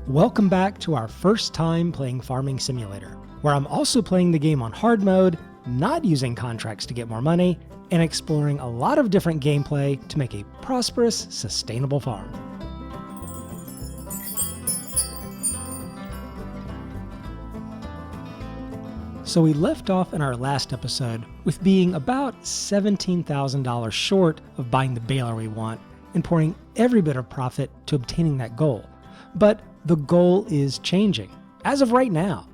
Welcome back to our first time playing Farming Simulator, where I'm also playing the game on hard mode, not using contracts to get more money, and exploring a lot of different gameplay to make a prosperous, sustainable farm. So we left off in our last episode with being about $17,000 short of buying the baler we want and pouring every bit of profit to obtaining that goal. But the goal is changing. As of right now,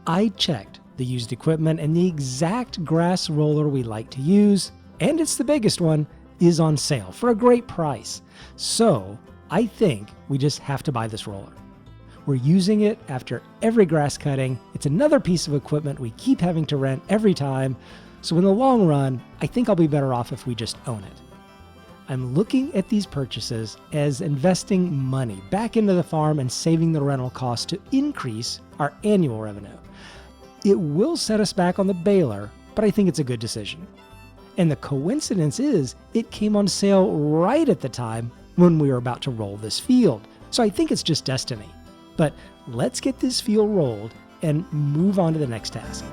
I checked the used equipment and the exact grass roller we like to use, and it's the biggest one, is on sale for a great price. So I think we just have to buy this roller. We're using it after every grass cutting. It's another piece of equipment we keep having to rent every time. So in the long run, I think I'll be better off if we just own it. I'm looking at these purchases as investing money back into the farm and saving the rental cost to increase our annual revenue. It will set us back on the baler, but I think it's a good decision. And the coincidence is it came on sale right at the time when we were about to roll this field. So I think it's just destiny. But let's get this field rolled and move on to the next task.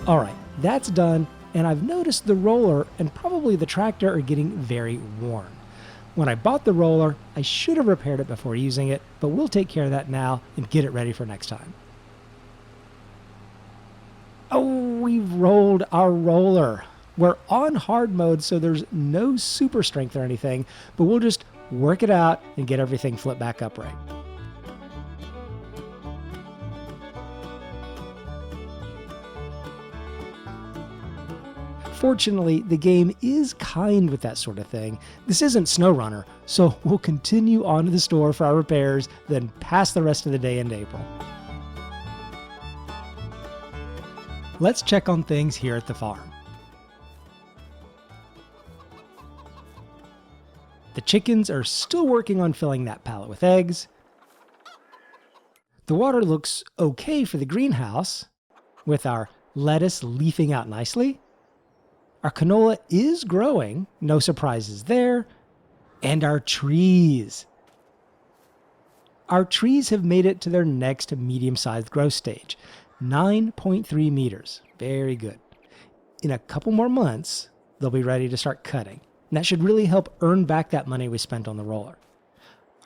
Alright, that's done, and I've noticed the roller and probably the tractor are getting very worn. When I bought the roller, I should have repaired it before using it, but we'll take care of that now and get it ready for next time. Oh, we've rolled our roller. We're on hard mode, so there's no super strength or anything, but we'll just work it out and get everything flipped back upright. Fortunately, the game is kind with that sort of thing. This isn't SnowRunner, so we'll continue on to the store for our repairs, then pass the rest of the day into April. Let's check on things here at the farm. The chickens are still working on filling that pallet with eggs. The water looks okay for the greenhouse, with our lettuce leafing out nicely. Our canola is growing, no surprises there, and our trees. Our trees have made it to their next medium-sized growth stage, 9.3 meters. Very good. In a couple more months, they'll be ready to start cutting, and that should really help earn back that money we spent on the roller.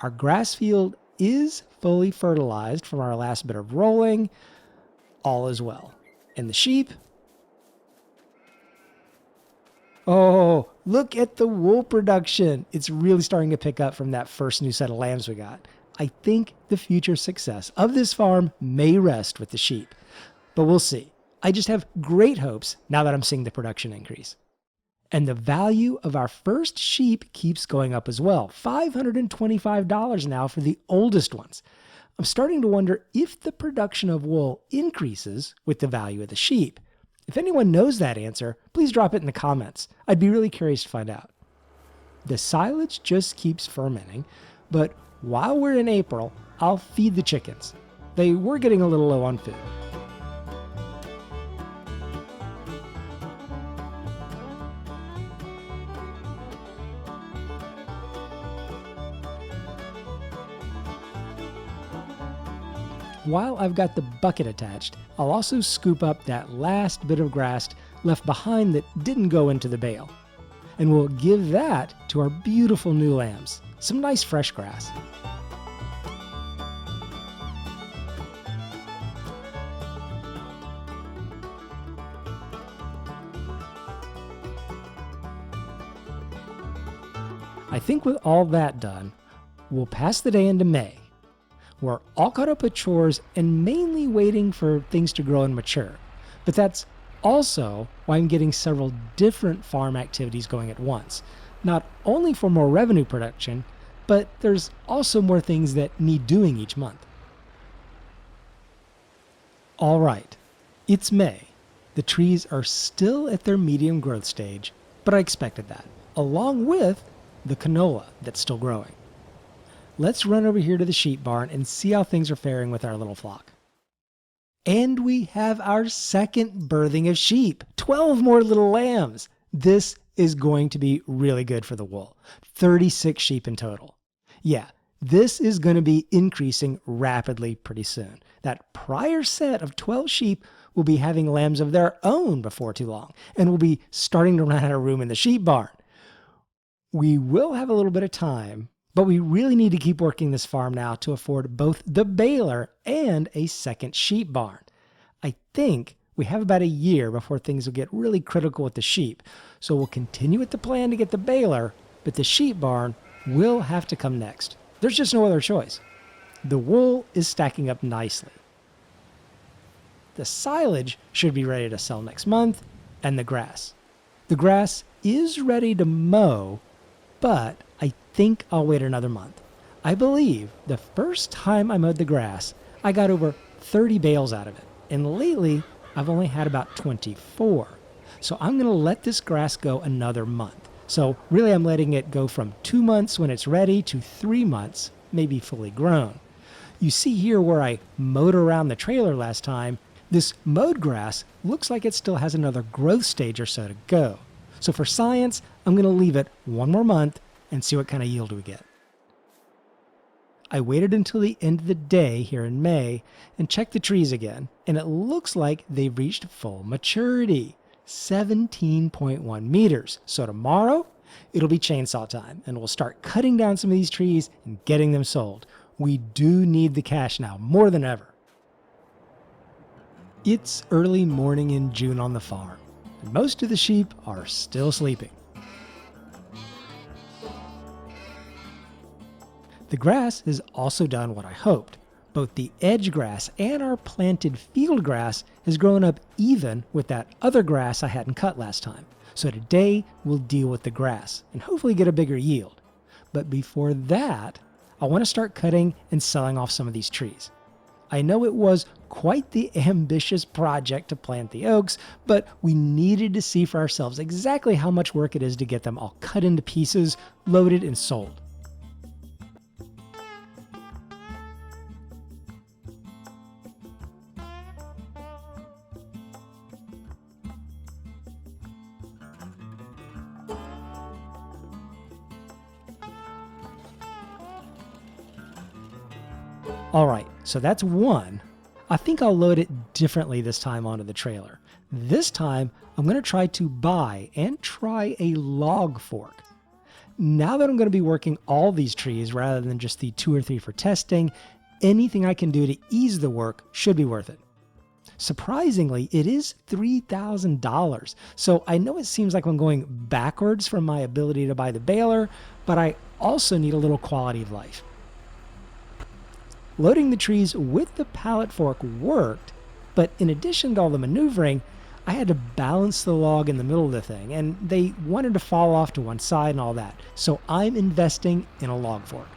Our grass field is fully fertilized from our last bit of rolling. All is well. And the sheep? Oh, look at the wool production. It's really starting to pick up from that first new set of lambs we got. I think the future success of this farm may rest with the sheep, but we'll see. I just have great hopes now that I'm seeing the production increase. And the value of our first sheep keeps going up as well. $525 now for the oldest ones. I'm starting to wonder if the production of wool increases with the value of the sheep. If anyone knows that answer, please drop it in the comments. I'd be really curious to find out. The silage just keeps fermenting, but while we're in April, I'll feed the chickens. They were getting a little low on food. While I've got the bucket attached, I'll also scoop up that last bit of grass left behind that didn't go into the bale. And we'll give that to our beautiful new lambs. Some nice fresh grass. I think with all that done, we'll pass the day into May. We're all caught up with chores and mainly waiting for things to grow and mature. But that's also why I'm getting several different farm activities going at once. Not only for more revenue production, but there's also more things that need doing each month. All right, it's May. The trees are still at their medium growth stage, but I expected that, along with the canola that's still growing. Let's run over here to the sheep barn and see how things are faring with our little flock. And we have our second birthing of sheep, 12 more little lambs. This is going to be really good for the wool. 36 sheep in total. Yeah, this is going to be increasing rapidly pretty soon. That prior set of 12 sheep will be having lambs of their own before too long, and will be starting to run out of room in the sheep barn. We will have a little bit of time, but we really need to keep working this farm now to afford both the baler and a second sheep barn. I think we have about a year before things will get really critical with the sheep, so we'll continue with the plan to get the baler, but the sheep barn will have to come next. There's just no other choice. The wool is stacking up nicely. The silage should be ready to sell next month, and the grass. The grass is ready to mow, but I think I'll wait another month. I believe the first time I mowed the grass, I got over 30 bales out of it, and lately I've only had about 24. So I'm going to let this grass go another month. So really I'm letting it go from 2 months when it's ready to 3 months, maybe fully grown. You see here where I mowed around the trailer last time, this mowed grass looks like it still has another growth stage or so to go. So for science, I'm going to leave it one more month and see what kind of yield we get. I waited until the end of the day here in May and checked the trees again, and it looks like they've reached full maturity, 17.1 meters. So tomorrow, it'll be chainsaw time, and we'll start cutting down some of these trees and getting them sold. We do need the cash now, more than ever. It's early morning in June on the farm, and most of the sheep are still sleeping. The grass has also done what I hoped. Both the edge grass and our planted field grass has grown up even with that other grass I hadn't cut last time. So today we'll deal with the grass and hopefully get a bigger yield. But before that, I want to start cutting and selling off some of these trees. I know it was quite the ambitious project to plant the oaks, but we needed to see for ourselves exactly how much work it is to get them all cut into pieces, loaded, and sold. Alright, so that's one. I think I'll load it differently this time onto the trailer. This time, I'm going to try to buy and try a log fork. Now that I'm going to be working all these trees rather than just the 2 or 3 for testing, anything I can do to ease the work should be worth it. Surprisingly, it is $3,000, so I know it seems like I'm going backwards from my ability to buy the baler, but I also need a little quality of life. Loading the trees with the pallet fork worked, but in addition to all the maneuvering, I had to balance the log in the middle of the thing, and they wanted to fall off to one side and all that, so I'm investing in a log fork.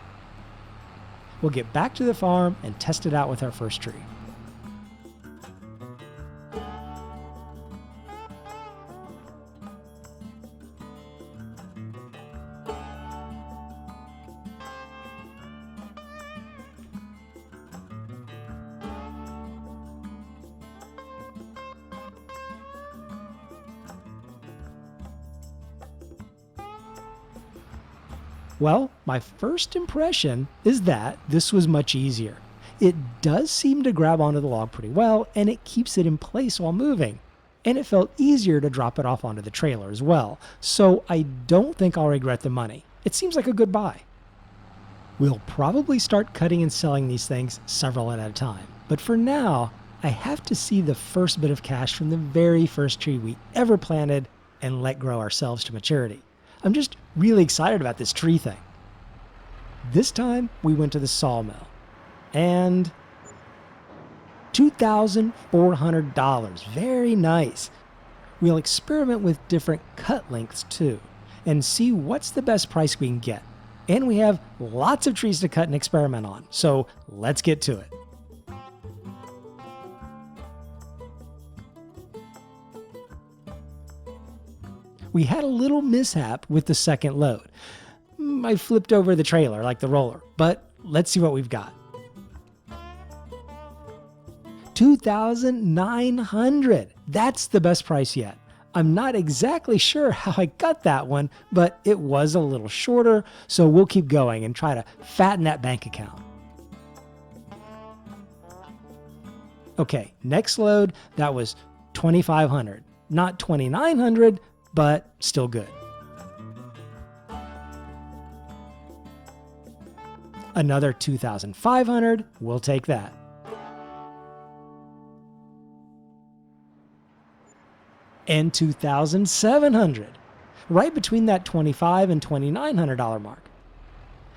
We'll get back to the farm and test it out with our first tree. Well, my first impression is that this was much easier. It does seem to grab onto the log pretty well, and it keeps it in place while moving. And it felt easier to drop it off onto the trailer as well, so I don't think I'll regret the money. It seems like a good buy. We'll probably start cutting and selling these things several at a time, but for now, I have to see the first bit of cash from the very first tree we ever planted and let grow ourselves to maturity. I'm just really excited about this tree thing. This time we went to the sawmill and $2,400. Very nice. We'll experiment with different cut lengths too and see what's the best price we can get. And we have lots of trees to cut and experiment on, so let's get to it. We had a little mishap with the second load. I flipped over the trailer like the roller, but let's see what we've got. $2,900. That's the best price yet. I'm not exactly sure how I got that one, but it was a little shorter, so we'll keep going and try to fatten that bank account. Okay, next load, that was 2,500. Not 2,900, but still good. Another 2,500, we'll take that. And 2,700, right between that $2,500 and $2,900 mark.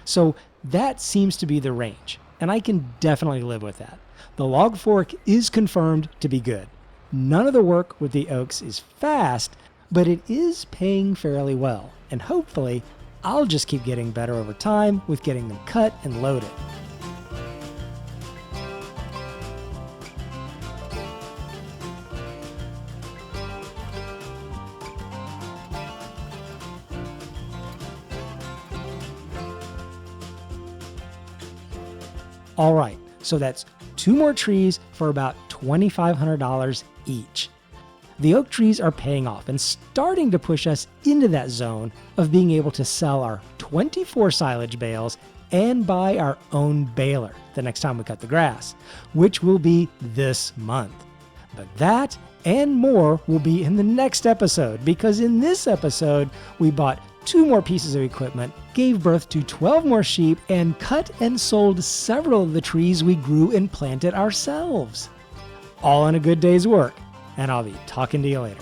So that seems to be the range, and I can definitely live with that. The log fork is confirmed to be good. None of the work with the Oaks is fast, but it is paying fairly well, and hopefully I'll just keep getting better over time with getting them cut and loaded. All right, so that's 2 more trees for about $2,500 each. The oak trees are paying off and starting to push us into that zone of being able to sell our 24 silage bales and buy our own baler the next time we cut the grass, which will be this month. But that and more will be in the next episode, because in this episode, we bought 2 more pieces of equipment, gave birth to 12 more sheep, and cut and sold several of the trees we grew and planted ourselves. All in a good day's work, and I'll be talking to you later.